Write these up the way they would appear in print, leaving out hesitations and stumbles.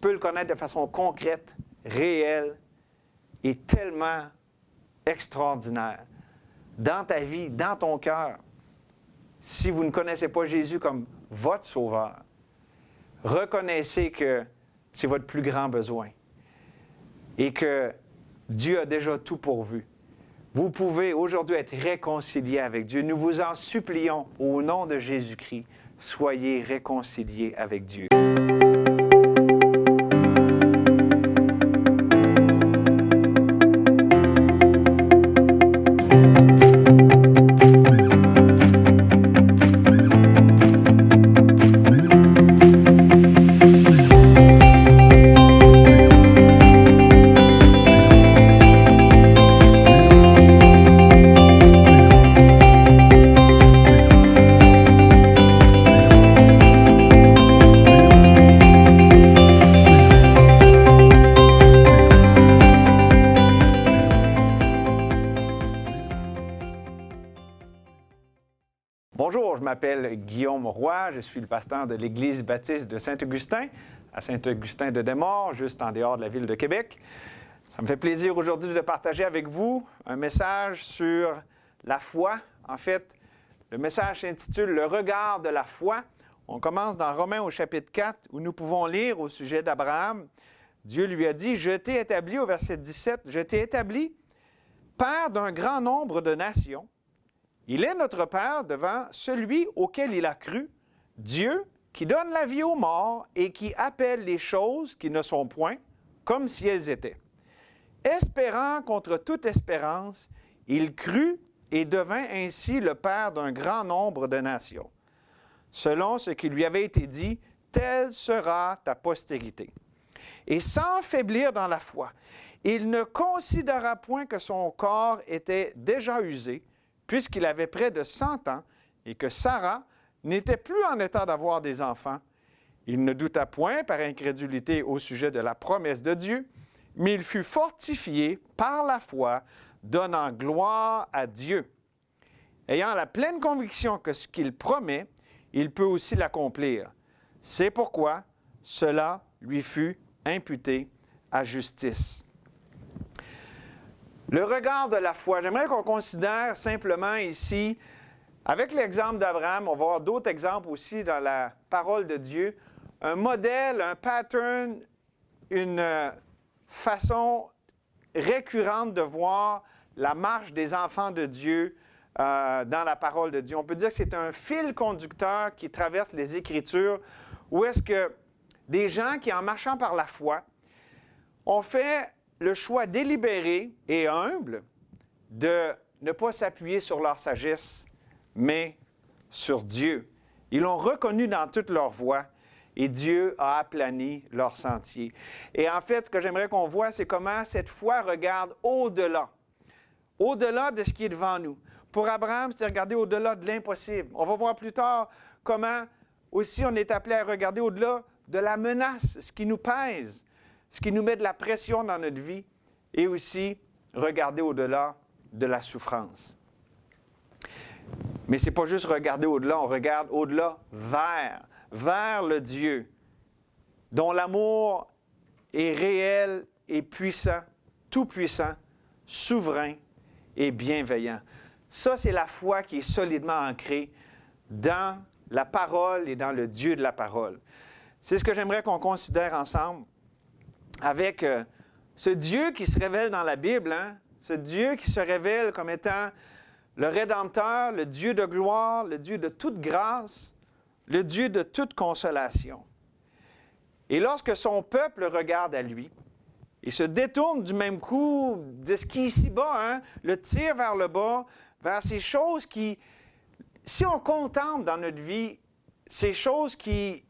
peux le connaître de façon concrète, réelle et tellement extraordinaire dans ta vie, dans ton cœur. Si vous ne connaissez pas Jésus comme votre Sauveur, reconnaissez que c'est votre plus grand besoin et que Dieu a déjà tout pourvu. Vous pouvez aujourd'hui être réconcilié avec Dieu. Nous vous en supplions au nom de Jésus-Christ. Soyez réconciliés avec Dieu. Bonjour, je m'appelle Guillaume Roy, je suis le pasteur de l'Église baptiste de Saint-Augustin, à Saint-Augustin-de-Desmaures, juste en dehors de la ville de Québec. Ça me fait plaisir aujourd'hui de partager avec vous un message sur la foi. En fait, le message s'intitule « Le regard de la foi ». On commence dans Romains au chapitre 4, où nous pouvons lire au sujet d'Abraham. Dieu lui a dit « Je t'ai établi » au verset 17, « Je t'ai établi père d'un grand nombre de nations. » Il est notre Père devant celui auquel il a cru, Dieu qui donne la vie aux morts et qui appelle les choses qui ne sont point comme si elles étaient. Espérant contre toute espérance, il crut et devint ainsi le Père d'un grand nombre de nations. Selon ce qui lui avait été dit, telle sera ta postérité. Et sans faiblir dans la foi, il ne considéra point que son corps était déjà usé, puisqu'il avait près de 100 ans et que Sarah n'était plus en état d'avoir des enfants. Il ne douta point par incrédulité au sujet de la promesse de Dieu, mais il fut fortifié par la foi, donnant gloire à Dieu. Ayant la pleine conviction que ce qu'il promet, il peut aussi l'accomplir. C'est pourquoi cela lui fut imputé à justice. Le regard de la foi, j'aimerais qu'on considère simplement ici, avec l'exemple d'Abraham, on va voir d'autres exemples aussi dans la parole de Dieu, un modèle, un pattern, une façon récurrente de voir la marche des enfants de Dieu dans la parole de Dieu. On peut dire que c'est un fil conducteur qui traverse les Écritures, où est-ce que des gens qui, en marchant par la foi, ont fait le choix délibéré et humble de ne pas s'appuyer sur leur sagesse, mais sur Dieu. Ils l'ont reconnu dans toute leur voie et Dieu a aplani leur sentier. Et en fait, ce que j'aimerais qu'on voit, c'est comment cette foi regarde au-delà de ce qui est devant nous. Pour Abraham, c'est regarder au-delà de l'impossible. On va voir plus tard comment aussi on est appelé à regarder au-delà de la menace, ce qui nous pèse, ce qui nous met de la pression dans notre vie, et aussi regarder au-delà de la souffrance. Mais ce n'est pas juste regarder au-delà, on regarde au-delà vers le Dieu, dont l'amour est réel et puissant, tout-puissant, souverain et bienveillant. Ça, c'est la foi qui est solidement ancrée dans la parole et dans le Dieu de la parole. C'est ce que j'aimerais qu'on considère ensemble avec ce Dieu qui se révèle dans la Bible, ce Dieu qui se révèle comme étant le Rédempteur, le Dieu de gloire, le Dieu de toute grâce, le Dieu de toute consolation. Et lorsque son peuple regarde à lui, il se détourne du même coup de ce qui est ici-bas, le tire vers le bas, vers ces choses qui, si on contemple dans notre vie, ces choses qui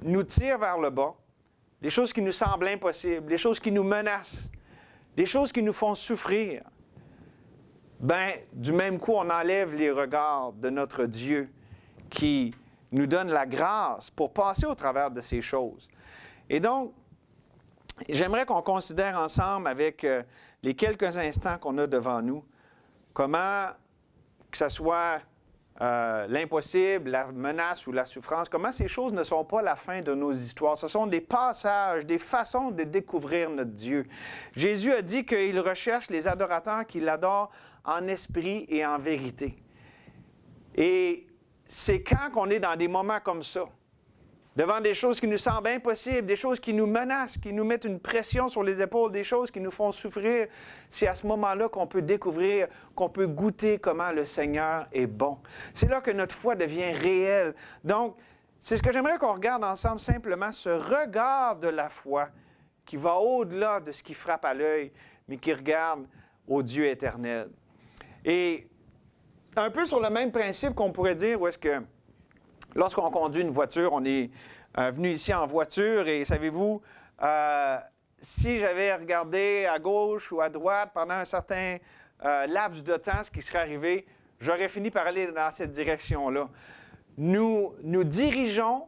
nous tirent vers le bas, les choses qui nous semblent impossibles, les choses qui nous menacent, les choses qui nous font souffrir, du même coup, on enlève les regards de notre Dieu qui nous donne la grâce pour passer au travers de ces choses. Et donc, j'aimerais qu'on considère ensemble avec les quelques instants qu'on a devant nous, comment que ce soit l'impossible, la menace ou la souffrance, comment ces choses ne sont pas la fin de nos histoires. Ce sont des passages, des façons de découvrir notre Dieu. Jésus a dit qu'il recherche les adorateurs qui l'adorent en esprit et en vérité. Et c'est quand on est dans des moments comme ça, devant des choses qui nous semblent impossibles, des choses qui nous menacent, qui nous mettent une pression sur les épaules, des choses qui nous font souffrir, c'est à ce moment-là qu'on peut découvrir, qu'on peut goûter comment le Seigneur est bon. C'est là que notre foi devient réelle. Donc, c'est ce que j'aimerais qu'on regarde ensemble, simplement ce regard de la foi qui va au-delà de ce qui frappe à l'œil, mais qui regarde au Dieu éternel. Et un peu sur le même principe qu'on pourrait dire où est-ce que lorsqu'on conduit une voiture, on est venu ici en voiture et savez-vous, si j'avais regardé à gauche ou à droite pendant un certain laps de temps, ce qui serait arrivé, j'aurais fini par aller dans cette direction-là. Nous dirigeons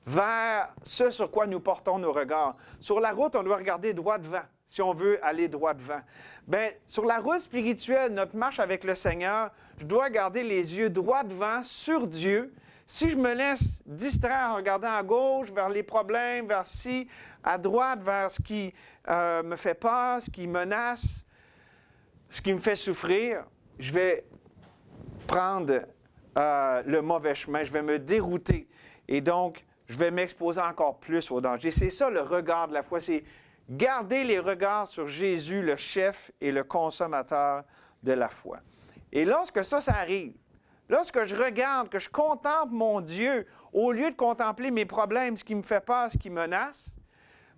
vers ce sur quoi nous portons nos regards. Sur la route, on doit regarder droit devant, si on veut aller droit devant. Bien, sur la route spirituelle, notre marche avec le Seigneur, je dois garder les yeux droit devant sur Dieu. Si je me laisse distraire en regardant à gauche, vers les problèmes, vers ci, à droite, vers ce qui me fait peur, ce qui menace, ce qui me fait souffrir, je vais prendre le mauvais chemin, je vais me dérouter. Et donc, je vais m'exposer encore plus au danger. C'est ça le regard de la foi, c'est garder les regards sur Jésus, le chef et le consommateur de la foi. Et lorsque ça arrive, lorsque je regarde, que je contemple mon Dieu, au lieu de contempler mes problèmes, ce qui me fait peur, ce qui menace,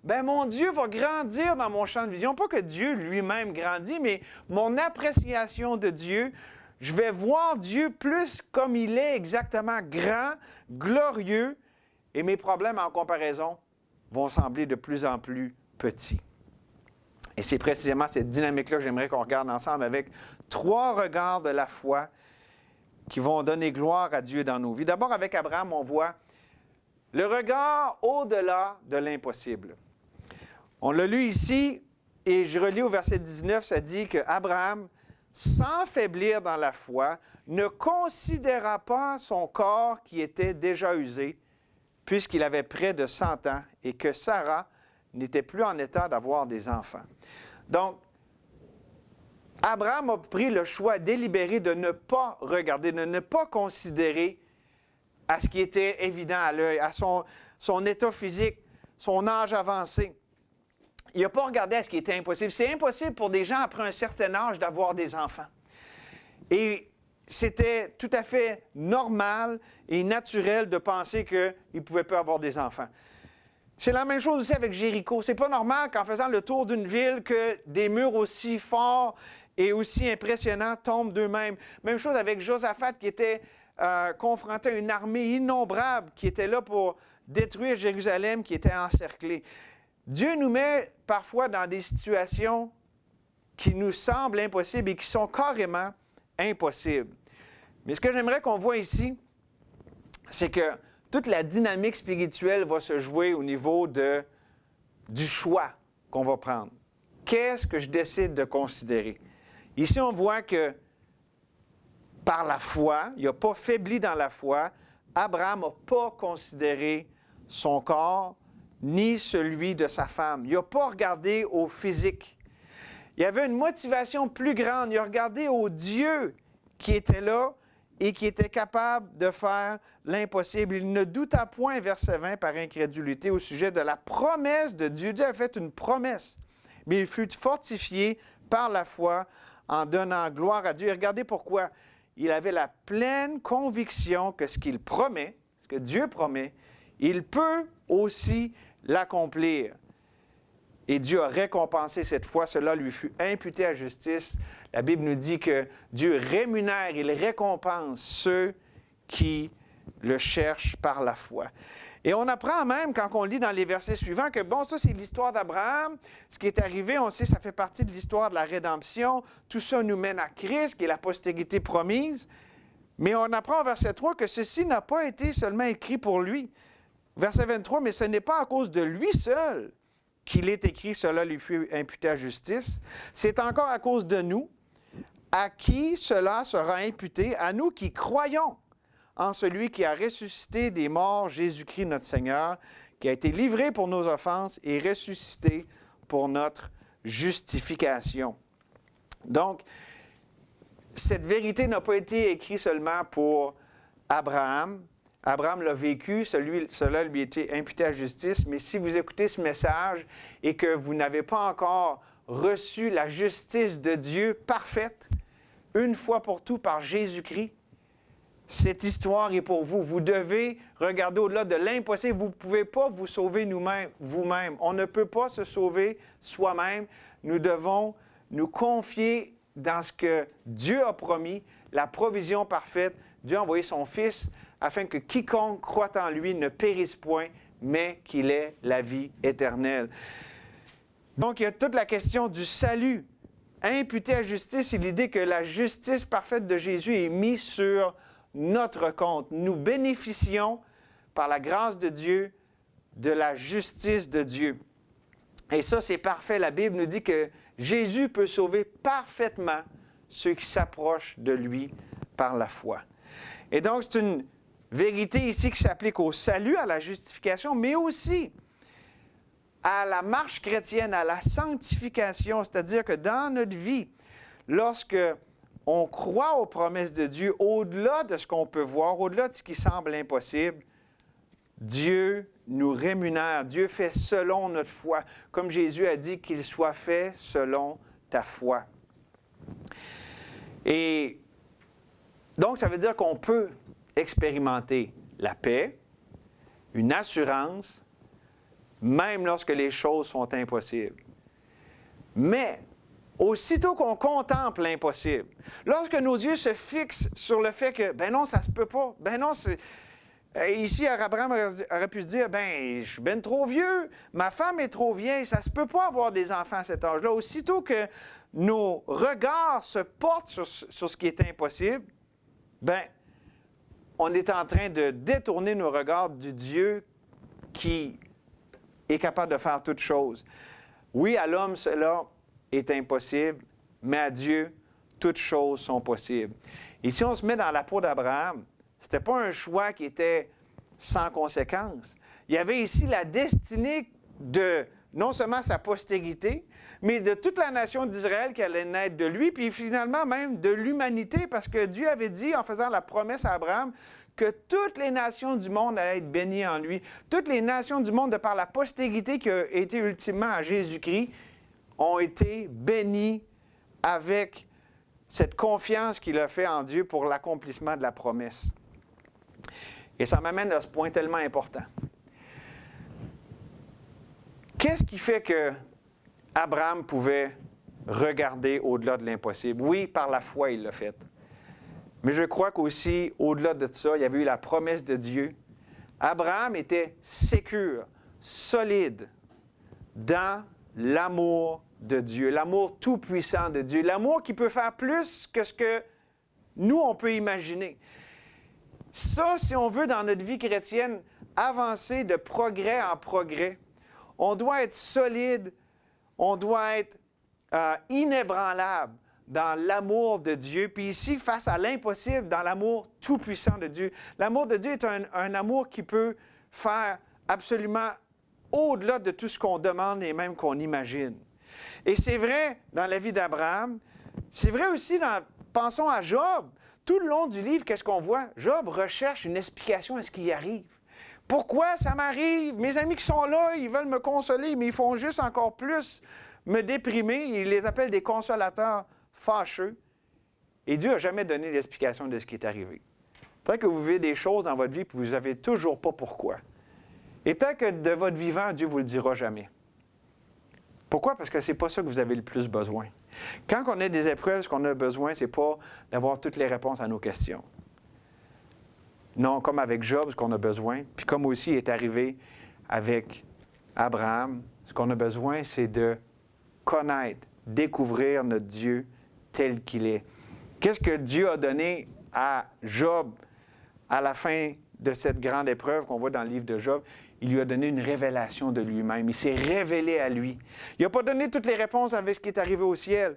bien, mon Dieu va grandir dans mon champ de vision. Pas que Dieu lui-même grandit, mais mon appréciation de Dieu, je vais voir Dieu plus comme il est exactement grand, glorieux, et mes problèmes en comparaison vont sembler de plus en plus petits. Et c'est précisément cette dynamique-là que j'aimerais qu'on regarde ensemble avec 3 regards de la foi qui vont donner gloire à Dieu dans nos vies. D'abord, avec Abraham, on voit le regard au-delà de l'impossible. On l'a lu ici, et je relis au verset 19, ça dit qu'Abraham, sans faiblir dans la foi, ne considéra pas son corps qui était déjà usé, puisqu'il avait près de 100 ans, et que Sarah n'était plus en état d'avoir des enfants. Donc, Abraham a pris le choix délibéré de ne pas regarder, de ne pas considérer à ce qui était évident à l'œil, à son état physique, son âge avancé. Il n'a pas regardé à ce qui était impossible. C'est impossible pour des gens après un certain âge d'avoir des enfants. Et c'était tout à fait normal et naturel de penser qu'ils ne pouvaient pas avoir des enfants. C'est la même chose aussi avec Jéricho. C'est pas normal qu'en faisant le tour d'une ville, que des murs aussi forts et aussi impressionnants tombent d'eux-mêmes. Même chose avec Josaphat qui était confronté à une armée innombrable qui était là pour détruire Jérusalem, qui était encerclée. Dieu nous met parfois dans des situations qui nous semblent impossibles et qui sont carrément impossibles. Mais ce que j'aimerais qu'on voit ici, c'est que toute la dynamique spirituelle va se jouer au niveau du choix qu'on va prendre. Qu'est-ce que je décide de considérer? Ici, on voit que par la foi, il n'a pas faibli dans la foi, Abraham n'a pas considéré son corps ni celui de sa femme. Il n'a pas regardé au physique. Il avait une motivation plus grande. Il a regardé au Dieu qui était là et qui était capable de faire l'impossible. Il ne douta point, verset 20, par incrédulité au sujet de la promesse de Dieu. Dieu a fait une promesse, mais il fut fortifié par la foi en donnant gloire à Dieu. Et regardez pourquoi. Il avait la pleine conviction que ce qu'il promet, ce que Dieu promet, il peut aussi l'accomplir. Et Dieu a récompensé cette foi, cela lui fut imputé à justice. La Bible nous dit que Dieu rémunère, il récompense ceux qui le cherchent par la foi. Et on apprend même, quand on lit dans les versets suivants, que bon, ça c'est l'histoire d'Abraham. Ce qui est arrivé, on sait, ça fait partie de l'histoire de la rédemption. Tout ça nous mène à Christ, qui est la postérité promise. Mais on apprend au verset 3 que ceci n'a pas été seulement écrit pour lui. Verset 23, mais ce n'est pas à cause de lui seul qu'il est écrit, cela lui fut imputé à justice. C'est encore à cause de nous, à qui cela sera imputé? À nous qui croyons en celui qui a ressuscité des morts, Jésus-Christ notre Seigneur, qui a été livré pour nos offenses et ressuscité pour notre justification. Donc, cette vérité n'a pas été écrite seulement pour Abraham. Abraham l'a vécu, cela lui a été imputé à justice, mais si vous écoutez ce message et que vous n'avez pas encore reçu la justice de Dieu parfaite, une fois pour tout par Jésus-Christ, cette histoire est pour vous. Vous devez regarder au-delà de l'impossible. Vous ne pouvez pas vous sauver vous-même. On ne peut pas se sauver soi-même. Nous devons nous confier dans ce que Dieu a promis, la provision parfaite. Dieu a envoyé son Fils afin que quiconque croit en lui ne périsse point, mais qu'il ait la vie éternelle. Donc, il y a toute la question du salut. Imputé à justice, c'est l'idée que la justice parfaite de Jésus est mise sur notre compte. Nous bénéficions, par la grâce de Dieu, de la justice de Dieu. Et ça, c'est parfait. La Bible nous dit que Jésus peut sauver parfaitement ceux qui s'approchent de lui par la foi. Et donc, c'est une vérité ici qui s'applique au salut, à la justification, mais aussi à la marche chrétienne, à la sanctification, c'est-à-dire que dans notre vie, lorsque on croit aux promesses de Dieu, au-delà de ce qu'on peut voir, au-delà de ce qui semble impossible, Dieu nous rémunère. Dieu fait selon notre foi, comme Jésus a dit qu'il soit fait selon ta foi. Et donc, ça veut dire qu'on peut expérimenter la paix, une assurance, même lorsque les choses sont impossibles. Mais, aussitôt qu'on contemple l'impossible, lorsque nos yeux se fixent sur le fait que, ben non, ça se peut pas, ben non, c'est... Ici, Abraham aurait pu se dire, ben, je suis ben trop vieux, ma femme est trop vieille, ça se peut pas avoir des enfants à cet âge-là. Aussitôt que nos regards se portent sur ce qui est impossible, ben, on est en train de détourner nos regards du Dieu qui est capable de faire toutes choses. Oui, à l'homme, cela est impossible, mais à Dieu, toutes choses sont possibles. Et si on se met dans la peau d'Abraham, ce n'était pas un choix qui était sans conséquence. Il y avait ici la destinée de non seulement sa postérité, mais de toute la nation d'Israël qui allait naître de lui, puis finalement même de l'humanité, parce que Dieu avait dit, en faisant la promesse à Abraham, que toutes les nations du monde allaient être bénies en lui. Toutes les nations du monde, de par la postérité qui a été ultimement à Jésus-Christ, ont été bénies avec cette confiance qu'il a fait en Dieu pour l'accomplissement de la promesse. Et ça m'amène à ce point tellement important. Qu'est-ce qui fait que Abraham pouvait regarder au-delà de l'impossible? Oui, par la foi, il l'a fait. Mais je crois qu'aussi, au-delà de ça, il y avait eu la promesse de Dieu. Abraham était sécure, solide dans l'amour de Dieu, l'amour tout-puissant de Dieu, l'amour qui peut faire plus que ce que nous, on peut imaginer. Ça, si on veut, dans notre vie chrétienne, avancer de progrès en progrès, on doit être solide, on doit être inébranlable dans l'amour de Dieu. Puis ici, face à l'impossible, dans l'amour tout-puissant de Dieu. L'amour de Dieu est un amour qui peut faire absolument au-delà de tout ce qu'on demande et même qu'on imagine. Et c'est vrai dans la vie d'Abraham, c'est vrai aussi pensons à Job. Tout le long du livre, qu'est-ce qu'on voit? Job recherche une explication à ce qui arrive. Pourquoi ça m'arrive? Mes amis qui sont là, ils veulent me consoler, mais ils font juste encore plus me déprimer. Ils les appellent des consolateurs fâcheux. Et Dieu n'a jamais donné l'explication de ce qui est arrivé. Peut-être que vous vivez des choses dans votre vie et vous ne savez toujours pas pourquoi. Et peut-être que de votre vivant, Dieu ne vous le dira jamais. Pourquoi? Parce que ce n'est pas ça que vous avez le plus besoin. Quand on a des épreuves, ce qu'on a besoin, ce n'est pas d'avoir toutes les réponses à nos questions. Non, comme avec Job, ce qu'on a besoin, puis comme aussi est arrivé avec Abraham, ce qu'on a besoin, c'est de connaître, découvrir notre Dieu tel qu'il est. Qu'est-ce que Dieu a donné à Job à la fin de cette grande épreuve qu'on voit dans le livre de Job? Il lui a donné une révélation de lui-même. Il s'est révélé à lui. Il n'a pas donné toutes les réponses avec ce qui est arrivé au ciel,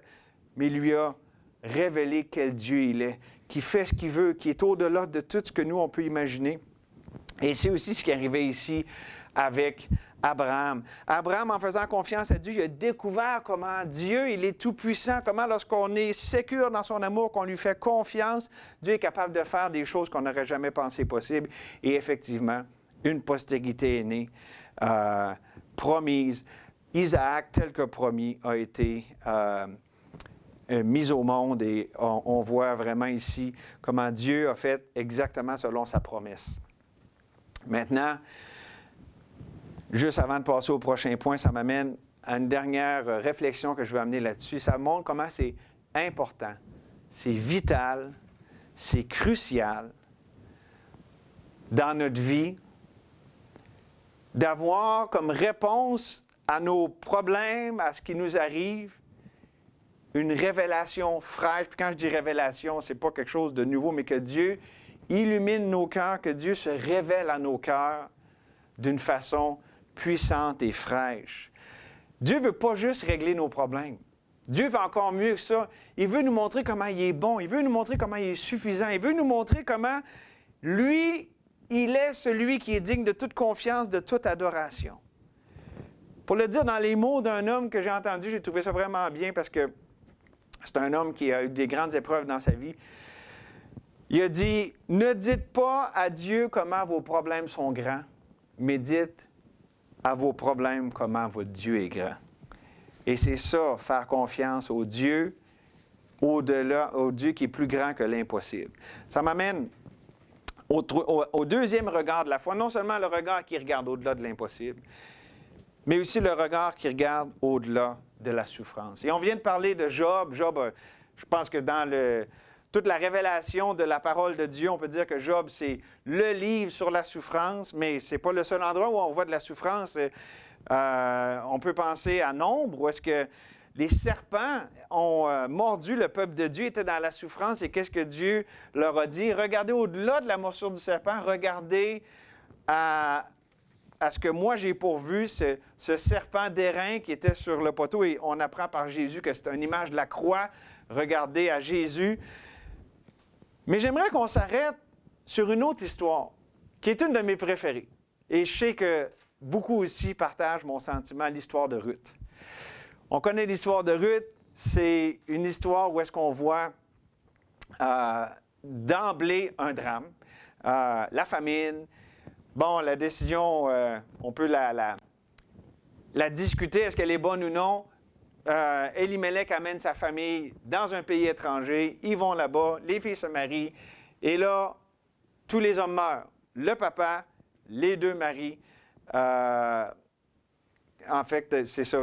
mais il lui a révéler quel Dieu il est, qui fait ce qu'il veut, qui est au-delà de tout ce que nous, on peut imaginer. Et c'est aussi ce qui est arrivé ici avec Abraham. Abraham, en faisant confiance à Dieu, il a découvert comment Dieu, il est tout-puissant, comment lorsqu'on est sécure dans son amour, qu'on lui fait confiance, Dieu est capable de faire des choses qu'on n'aurait jamais pensé possibles. Et effectivement, une postérité est née, promise. Isaac, tel que promis, a été mis au monde et on voit vraiment ici comment Dieu a fait exactement selon sa promesse. Maintenant, juste avant de passer au prochain point, ça m'amène à une dernière réflexion que je veux amener là-dessus. Ça montre comment c'est important, c'est vital, c'est crucial dans notre vie d'avoir comme réponse à nos problèmes, à ce qui nous arrive, une révélation fraîche. Puis quand je dis révélation, ce n'est pas quelque chose de nouveau, mais que Dieu illumine nos cœurs, que Dieu se révèle à nos cœurs d'une façon puissante et fraîche. Dieu ne veut pas juste régler nos problèmes. Dieu veut encore mieux que ça. Il veut nous montrer comment il est bon. Il veut nous montrer comment il est suffisant. Il veut nous montrer comment lui, il est celui qui est digne de toute confiance, de toute adoration. Pour le dire dans les mots d'un homme que j'ai entendu, j'ai trouvé ça vraiment bien parce que c'est un homme qui a eu des grandes épreuves dans sa vie. Il a dit, « Ne dites pas à Dieu comment vos problèmes sont grands, mais dites à vos problèmes comment votre Dieu est grand. » Et c'est ça, faire confiance au Dieu, au-delà, au Dieu qui est plus grand que l'impossible. Ça m'amène au deuxième regard de la foi, non seulement le regard qui regarde au-delà de l'impossible, mais aussi le regard qui regarde au-delà de la souffrance. Et on vient de parler de Job. Job, je pense que dans toute la révélation de la parole de Dieu, on peut dire que Job, c'est le livre sur la souffrance, mais ce n'est pas le seul endroit où on voit de la souffrance. On peut penser à Nombre, où est-ce que les serpents ont mordu le peuple de Dieu, étaient dans la souffrance, et qu'est-ce que Dieu leur a dit? Regardez au-delà de la morsure du serpent, regardez à ce que moi j'ai pourvu, ce serpent d'airain qui était sur le poteau, et on apprend par Jésus que c'est une image de la croix. Regardez à Jésus. Mais j'aimerais qu'on s'arrête sur une autre histoire, qui est une de mes préférées. Et je sais que beaucoup aussi partagent mon sentiment, l'histoire de Ruth. On connaît l'histoire de Ruth, c'est une histoire où est-ce qu'on voit d'emblée un drame, la famine. Bon, la décision, on peut la discuter, est-ce qu'elle est bonne ou non? Elimelech amène sa famille dans un pays étranger, ils vont là-bas, les filles se marient, et là, tous les hommes meurent. Le papa, les deux maris, en fait, c'est ça,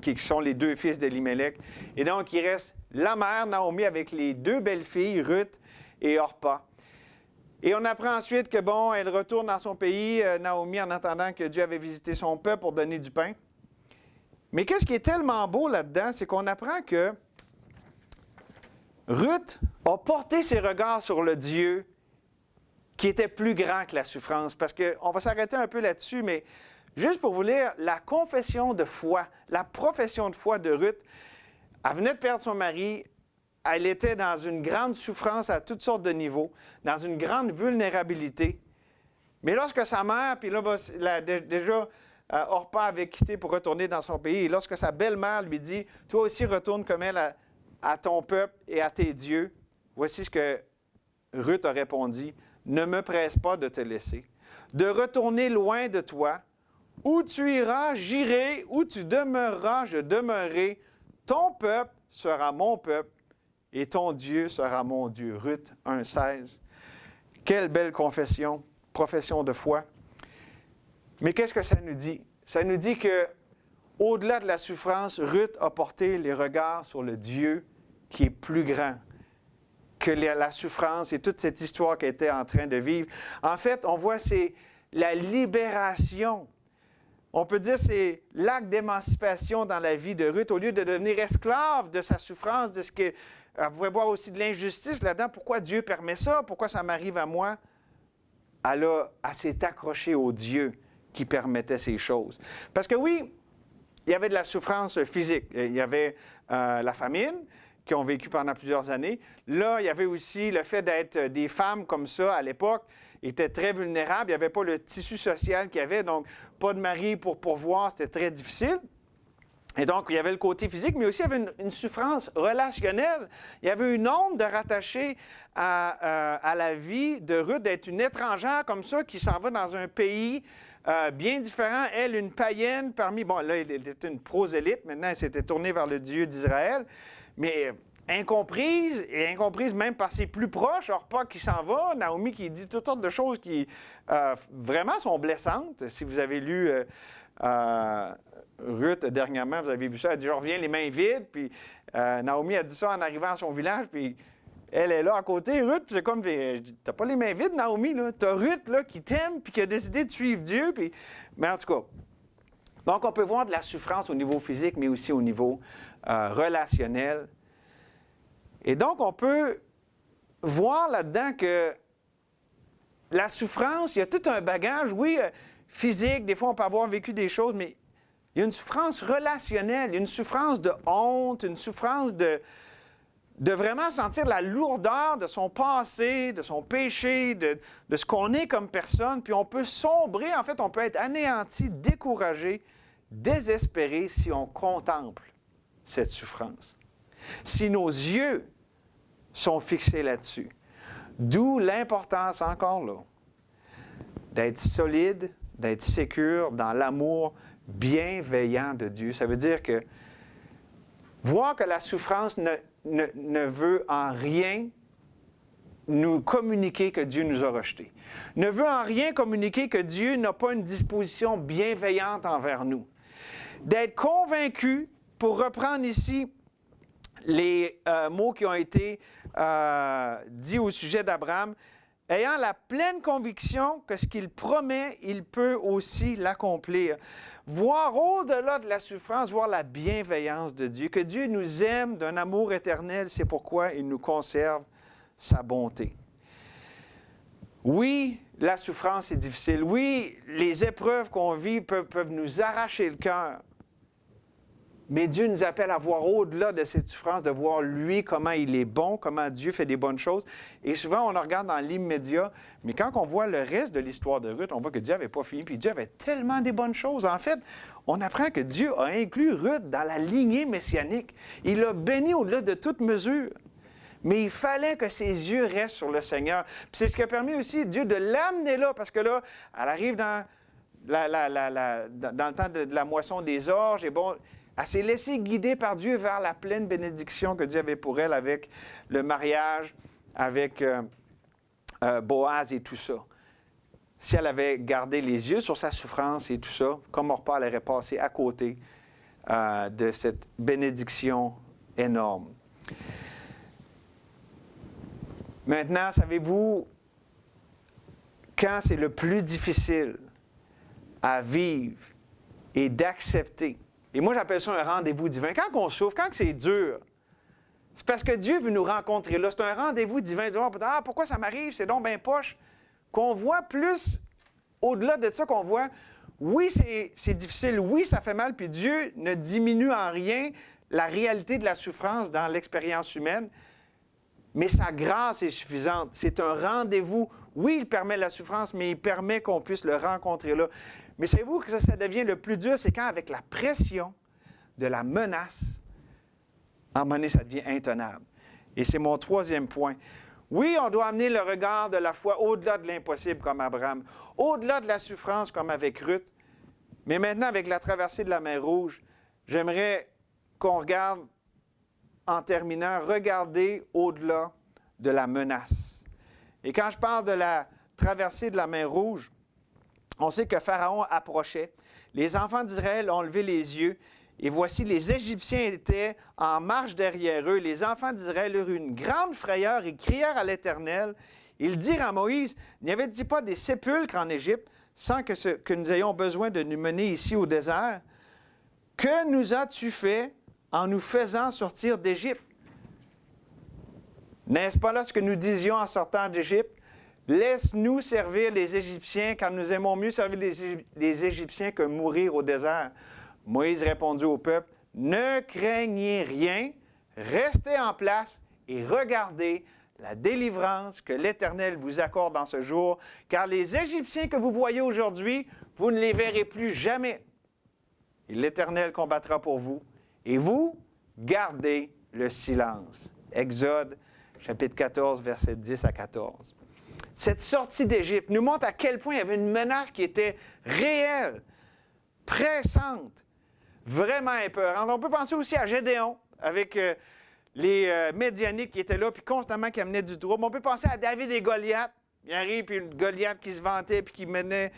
qui sont les deux fils d'Elimelech. Et donc, il reste la mère, Naomi, avec les deux belles-filles, Ruth et Orpa. Et on apprend ensuite que, bon, elle retourne dans son pays, Naomi, en attendant que Dieu avait visité son peuple pour donner du pain. Mais qu'est-ce qui est tellement beau là-dedans, c'est qu'on apprend que Ruth a porté ses regards sur le Dieu qui était plus grand que la souffrance. Parce qu'on va s'arrêter un peu là-dessus, mais juste pour vous lire, la confession de foi, la profession de foi de Ruth, elle venait de perdre son mari, elle était dans une grande souffrance à toutes sortes de niveaux, dans une grande vulnérabilité. Mais lorsque sa mère, puis là, déjà, Orpa avait quitté pour retourner dans son pays, et lorsque sa belle-mère lui dit « Toi aussi retourne comme elle à ton peuple et à tes dieux », voici ce que Ruth a répondu « Ne me presse pas de te laisser, de retourner loin de toi. Où tu iras, j'irai, où tu demeureras, je demeurerai. Ton peuple sera mon peuple, et ton Dieu sera mon Dieu. » Ruth 1,16. Quelle belle confession, profession de foi. Mais qu'est-ce que ça nous dit? Ça nous dit que, au-delà de la souffrance, Ruth a porté les regards sur le Dieu qui est plus grand que la souffrance et toute cette histoire qu'elle était en train de vivre. En fait, on voit c'est la libération. On peut dire que c'est l'acte d'émancipation dans la vie de Ruth. Au lieu de devenir esclave de sa souffrance, de ce que... Elle pouvait voir aussi de l'injustice là-dedans. Pourquoi Dieu permet ça? Pourquoi ça m'arrive à moi? Elle s'est accrochée au Dieu qui permettait ces choses. Parce que oui, il y avait de la souffrance physique. Il y avait la famine, qui ont vécu pendant plusieurs années. Là, il y avait aussi le fait d'être des femmes comme ça à l'époque, étaient très vulnérables. Il n'y avait pas le tissu social qu'il y avait, donc pas de mari pour pourvoir, c'était très difficile. Et donc, il y avait le côté physique, mais aussi il y avait une souffrance relationnelle. Il y avait une honte de rattacher à la vie de Ruth, d'être une étrangère comme ça, qui s'en va dans un pays bien différent. Elle, une païenne parmi... Bon, là, elle était une prosélyte. Maintenant, elle s'était tournée vers le Dieu d'Israël. Mais incomprise, et incomprise même par ses plus proches. Orpa qui s'en va, Naomi qui dit toutes sortes de choses qui vraiment sont blessantes. Si vous avez lu... Ruth, dernièrement, vous avez vu ça, elle dit « Je reviens les mains vides », puis Naomi a dit ça en arrivant à son village, puis elle est là à côté, Ruth, puis c'est comme « T'as pas les mains vides, Naomi, là, t'as Ruth, là, qui t'aime, puis qui a décidé de suivre Dieu, puis... » Mais en tout cas, donc on peut voir de la souffrance au niveau physique, mais aussi au niveau relationnel. Et donc, on peut voir là-dedans que la souffrance, il y a tout un bagage, oui, physique, des fois on peut avoir vécu des choses, mais il y a une souffrance relationnelle, une souffrance de honte, une souffrance de vraiment sentir la lourdeur de son passé, de son péché, de ce qu'on est comme personne. Puis on peut sombrer, en fait, on peut être anéanti, découragé, désespéré si on contemple cette souffrance. Si nos yeux sont fixés là-dessus. D'où l'importance, encore là, d'être solide, d'être sécure dans l'amour bienveillant de Dieu. Ça veut dire que voir que la souffrance ne veut en rien nous communiquer que Dieu nous a rejetés. Ne veut en rien communiquer que Dieu n'a pas une disposition bienveillante envers nous. D'être convaincu, pour reprendre ici les mots qui ont été dits au sujet d'Abraham, ayant la pleine conviction que ce qu'il promet, il peut aussi l'accomplir. Voir au-delà de la souffrance, voir la bienveillance de Dieu, que Dieu nous aime d'un amour éternel, c'est pourquoi il nous conserve sa bonté. Oui, la souffrance est difficile. Oui, les épreuves qu'on vit peuvent nous arracher le cœur. Mais Dieu nous appelle à voir au-delà de cette souffrance, de voir lui, comment il est bon, comment Dieu fait des bonnes choses. Et souvent, on le regarde dans l'immédiat, mais quand on voit le reste de l'histoire de Ruth, on voit que Dieu n'avait pas fini, puis Dieu avait tellement des bonnes choses. En fait, on apprend que Dieu a inclus Ruth dans la lignée messianique. Il l'a béni au-delà de toute mesure. Mais il fallait que ses yeux restent sur le Seigneur. Puis c'est ce qui a permis aussi Dieu de l'amener là, parce que là, elle arrive dans le temps de la moisson des orges, et bon... Elle s'est laissée guider par Dieu vers la pleine bénédiction que Dieu avait pour elle avec le mariage, avec Boaz et tout ça. Si elle avait gardé les yeux sur sa souffrance et tout ça, comme Orpa, elle aurait passé à côté de cette bénédiction énorme. Maintenant, savez-vous, quand c'est le plus difficile à vivre et d'accepter, et moi, j'appelle ça un rendez-vous divin. Quand on souffre, quand c'est dur, c'est parce que Dieu veut nous rencontrer là. C'est un rendez-vous divin. Ah, pourquoi ça m'arrive? C'est donc bien poche. Qu'on voit plus, au-delà de ça, qu'on voit, oui, c'est difficile, oui, ça fait mal, puis Dieu ne diminue en rien la réalité de la souffrance dans l'expérience humaine, mais sa grâce est suffisante. C'est un rendez-vous. Oui, il permet la souffrance, mais il permet qu'on puisse le rencontrer là. Mais savez-vous que ça devient le plus dur, c'est quand avec la pression de la menace, à un moment donné, ça devient intenable. Et c'est mon troisième point. Oui, on doit amener le regard de la foi au-delà de l'impossible comme Abraham, au-delà de la souffrance comme avec Ruth. Mais maintenant, avec la traversée de la mer Rouge, j'aimerais qu'on regarde, en terminant, regarder au-delà de la menace. Et quand je parle de la traversée de la mer Rouge, on sait que Pharaon approchait. Les enfants d'Israël ont levé les yeux, et voici, les Égyptiens étaient en marche derrière eux. Les enfants d'Israël eurent une grande frayeur et crièrent à l'Éternel. Ils dirent à Moïse, « N'y avait-il pas des sépulcres en Égypte, sans que nous ayons besoin de nous mener ici au désert? Que nous as-tu fait en nous faisant sortir d'Égypte? N'est-ce pas là ce que nous disions en sortant d'Égypte? Laisse-nous servir les Égyptiens, car nous aimons mieux servir les Égyptiens que mourir au désert. » Moïse répondit au peuple, « Ne craignez rien, restez en place et regardez la délivrance que l'Éternel vous accorde en ce jour, car les Égyptiens que vous voyez aujourd'hui, vous ne les verrez plus jamais. Et l'Éternel combattra pour vous, et vous, gardez le silence. Exode, chapitre 14, versets 10 à 14. Cette sortie d'Égypte nous montre à quel point il y avait une menace qui était réelle, pressante, vraiment épeurante. On peut penser aussi à Gédéon, avec les Médianites qui étaient là, puis constamment qui amenaient du trouble. On peut penser à David et Goliath. Il arrive, puis une Goliath qui se vantait, puis qui menait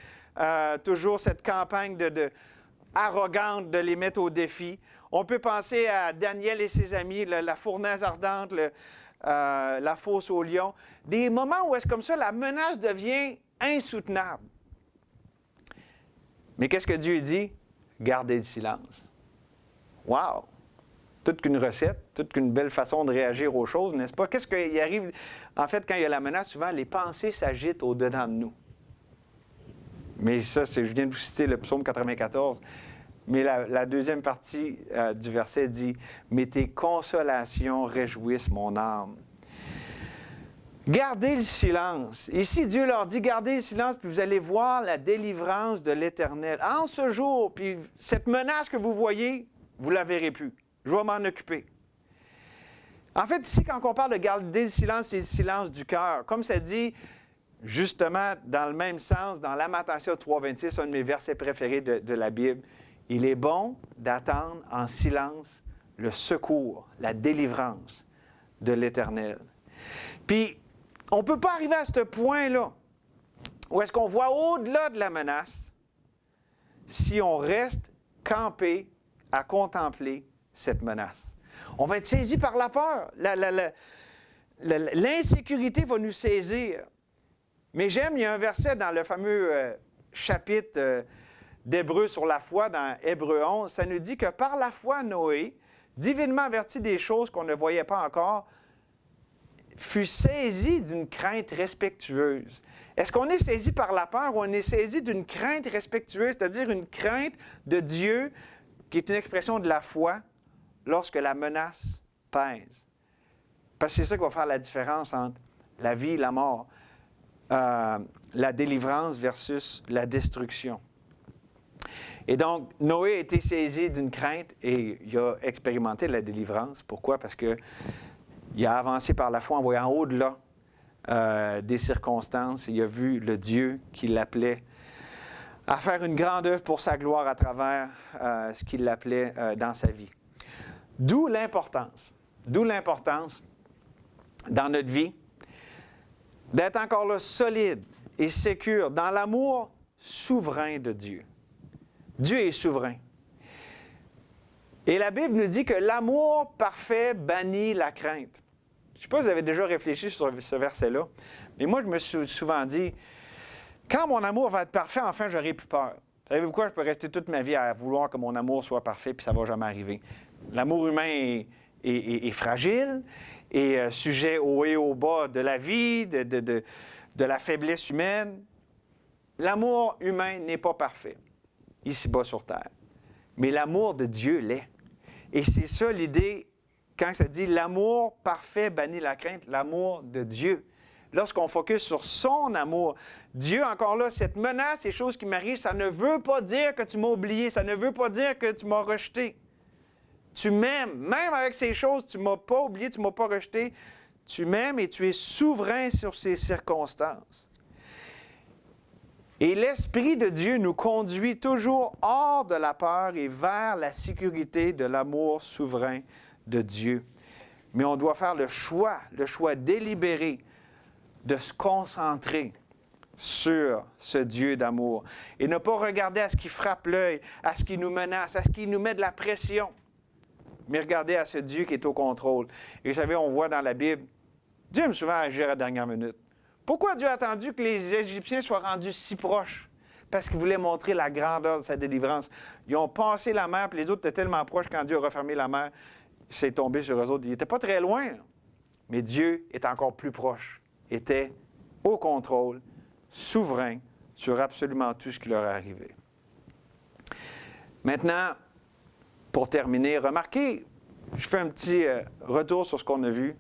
toujours cette campagne arrogante de les mettre au défi. On peut penser à Daniel et ses amis, la fournaise ardente, la fosse au lion. Des moments où est-ce comme ça, la menace devient insoutenable. Mais qu'est-ce que Dieu dit? Gardez le silence. Wow! Toute qu'une recette, toute qu'une belle façon de réagir aux choses, n'est-ce pas? Qu'est-ce qui arrive? En fait, quand il y a la menace, souvent, les pensées s'agitent au-dedans de nous. Mais ça, je viens de vous citer le psaume 94. Mais la deuxième partie du verset dit « Mais tes consolations réjouissent mon âme. » Gardez le silence. Ici, Dieu leur dit « Gardez le silence, puis vous allez voir la délivrance de l'Éternel. En ce jour, puis cette menace que vous voyez, vous ne la verrez plus. Je vais m'en occuper. » En fait, ici, quand on parle de garder le silence, c'est le silence du cœur. Comme ça dit, justement, dans le même sens, dans Lamentation 3.26, un de mes versets préférés de la Bible, « Il est bon d'attendre en silence le secours, la délivrance de l'Éternel. » Puis, on ne peut pas arriver à ce point-là, où est-ce qu'on voit au-delà de la menace, si on reste campé à contempler cette menace. On va être saisi par la peur. L'insécurité va nous saisir. Mais j'aime, il y a un verset dans le fameux chapitre d'Hébreu sur la foi, dans Hébreu 11, ça nous dit que par la foi, Noé, divinement averti des choses qu'on ne voyait pas encore, fut saisi d'une crainte respectueuse. Est-ce qu'on est saisi par la peur ou on est saisi d'une crainte respectueuse, c'est-à-dire une crainte de Dieu qui est une expression de la foi lorsque la menace pèse? Parce que c'est ça qui va faire la différence entre la vie et la mort, la délivrance versus la destruction. Et donc, Noé a été saisi d'une crainte et il a expérimenté la délivrance. Pourquoi? Parce qu'il a avancé par la foi en voyant au-delà des circonstances. Il a vu le Dieu qui l'appelait à faire une grande œuvre pour sa gloire à travers ce qu'il l'appelait dans sa vie. D'où l'importance dans notre vie d'être encore là solide et sécure dans l'amour souverain de Dieu. Dieu est souverain. Et la Bible nous dit que l'amour parfait bannit la crainte. Je ne sais pas si vous avez déjà réfléchi sur ce verset-là, mais moi, je me suis souvent dit, quand mon amour va être parfait, enfin, j'aurai plus peur. Savez-vous quoi? Je peux rester toute ma vie à vouloir que mon amour soit parfait, puis ça ne va jamais arriver. L'amour humain est fragile, et sujet au haut et au bas de la vie, de la faiblesse humaine. L'amour humain n'est pas parfait, ici-bas sur terre. Mais l'amour de Dieu l'est. Et c'est ça l'idée, quand ça dit « l'amour parfait bannit la crainte », l'amour de Dieu. Lorsqu'on focus sur son amour, Dieu, encore là, cette menace, ces choses qui m'arrivent, ça ne veut pas dire que tu m'as oublié, ça ne veut pas dire que tu m'as rejeté. Tu m'aimes, même avec ces choses, tu ne m'as pas oublié, tu ne m'as pas rejeté. Tu m'aimes et tu es souverain sur ces circonstances. Et l'Esprit de Dieu nous conduit toujours hors de la peur et vers la sécurité de l'amour souverain de Dieu. Mais on doit faire le choix délibéré de se concentrer sur ce Dieu d'amour et ne pas regarder à ce qui frappe l'œil, à ce qui nous menace, à ce qui nous met de la pression, mais regarder à ce Dieu qui est au contrôle. Et vous savez, on voit dans la Bible, Dieu aime souvent agir à la dernière minute. Pourquoi Dieu a attendu que les Égyptiens soient rendus si proches? Parce qu'il voulait montrer la grandeur de sa délivrance. Ils ont passé la mer, puis les autres étaient tellement proches, quand Dieu a refermé la mer, c'est tombé sur eux autres. Ils n'étaient pas très loin, mais Dieu est encore plus proche, était au contrôle, souverain sur absolument tout ce qui leur est arrivé. Maintenant, pour terminer, remarquez je fais un petit retour sur ce qu'on a vu.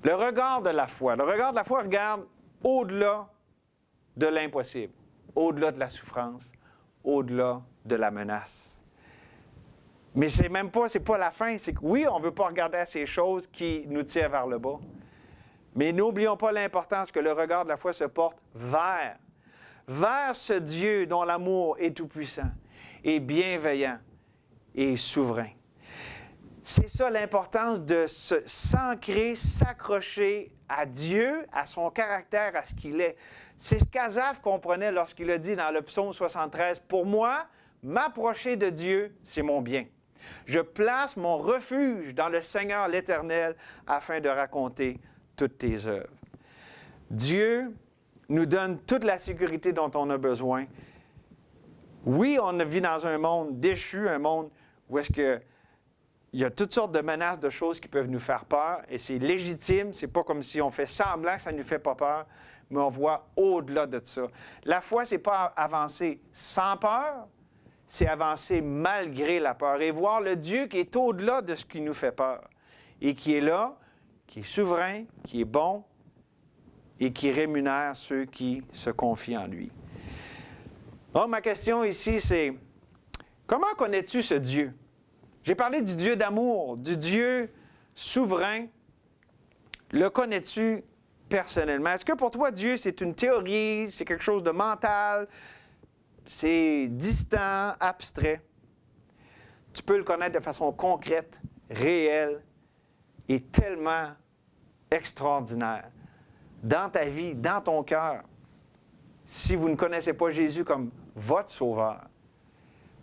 Le regard de la foi. Le regard de la foi regarde au-delà de l'impossible, au-delà de la souffrance, au-delà de la menace. Mais c'est pas la fin. C'est que oui, on ne veut pas regarder à ces choses qui nous tirent vers le bas. Mais n'oublions pas l'importance que le regard de la foi se porte vers ce Dieu dont l'amour est tout-puissant, et bienveillant et souverain. C'est ça l'importance de s'ancrer, s'accrocher à Dieu, à son caractère, à ce qu'il est. C'est ce qu'Asaph comprenait lorsqu'il a dit dans le psaume 73, « Pour moi, m'approcher de Dieu, c'est mon bien. Je place mon refuge dans le Seigneur l'Éternel afin de raconter toutes tes œuvres. » Dieu nous donne toute la sécurité dont on a besoin. Oui, on vit dans un monde déchu, un monde où est-ce que il y a toutes sortes de menaces, de choses qui peuvent nous faire peur, et c'est légitime. C'est pas comme si on fait semblant que ça ne nous fait pas peur, mais on voit au-delà de ça. La foi, c'est pas avancer sans peur, c'est avancer malgré la peur et voir le Dieu qui est au-delà de ce qui nous fait peur et qui est là, qui est souverain, qui est bon et qui rémunère ceux qui se confient en lui. Donc, ma question ici, c'est comment connais-tu ce Dieu? J'ai parlé du Dieu d'amour, du Dieu souverain. Le connais-tu personnellement? Est-ce que pour toi, Dieu, c'est une théorie, c'est quelque chose de mental, c'est distant, abstrait? Tu peux le connaître de façon concrète, réelle et tellement extraordinaire dans ta vie, dans ton cœur. Si vous ne connaissez pas Jésus comme votre Sauveur,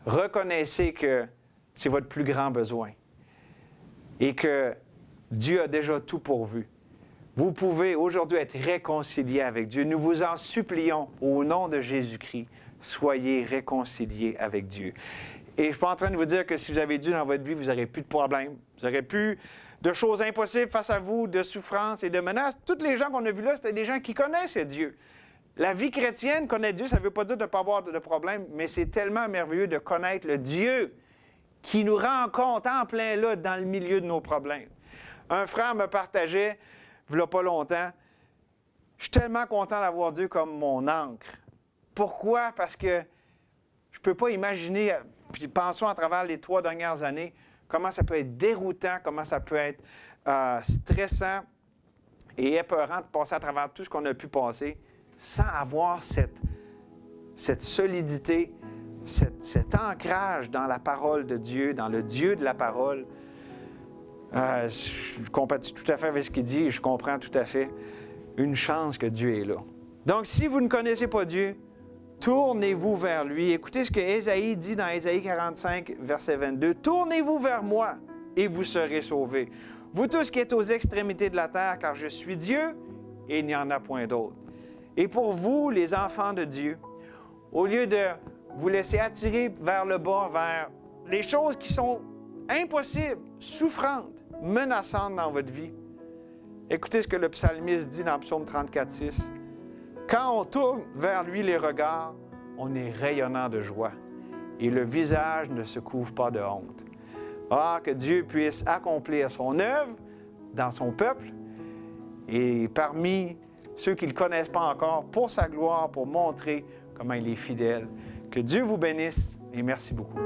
reconnaissez que c'est votre plus grand besoin et que Dieu a déjà tout pourvu. Vous pouvez aujourd'hui être réconcilié avec Dieu. Nous vous en supplions au nom de Jésus-Christ. Soyez réconciliés avec Dieu. Et je ne suis pas en train de vous dire que si vous avez Dieu dans votre vie, vous n'aurez plus de problèmes. Vous n'aurez plus de choses impossibles face à vous, de souffrances et de menaces. Tous les gens qu'on a vus là, c'était des gens qui connaissaient Dieu. La vie chrétienne, connaître Dieu, ça ne veut pas dire de ne pas avoir de problèmes, mais c'est tellement merveilleux de connaître le Dieu qui nous rend compte en plein là, dans le milieu de nos problèmes. Un frère me partageait, il n'y a pas longtemps, « Je suis tellement content d'avoir Dieu comme mon ancre. » Pourquoi? Parce que je ne peux pas imaginer, puis pensons à travers les 3 dernières années, comment ça peut être déroutant, comment ça peut être stressant et épeurant de passer à travers tout ce qu'on a pu passer sans avoir cette solidité, cet ancrage dans la parole de Dieu, dans le Dieu de la parole. Je compatis tout à fait avec ce qu'il dit et je comprends tout à fait une chance que Dieu est là. Donc, si vous ne connaissez pas Dieu, tournez-vous vers lui. Écoutez ce que Ésaïe dit dans Ésaïe 45, verset 22. « Tournez-vous vers moi et vous serez sauvés. Vous tous qui êtes aux extrémités de la terre, car je suis Dieu et il n'y en a point d'autre. Et pour vous, les enfants de Dieu, au lieu de vous laisser attirer vers le bas, vers les choses qui sont impossibles, souffrantes, menaçantes dans votre vie, écoutez ce que le psalmiste dit dans Psaume 34, 6. Quand on tourne vers lui les regards, on est rayonnant de joie et le visage ne se couvre pas de honte. Ah, que Dieu puisse accomplir son œuvre dans son peuple et parmi ceux qui ne le connaissent pas encore, pour sa gloire, pour montrer comment il est fidèle. Que Dieu vous bénisse et merci beaucoup.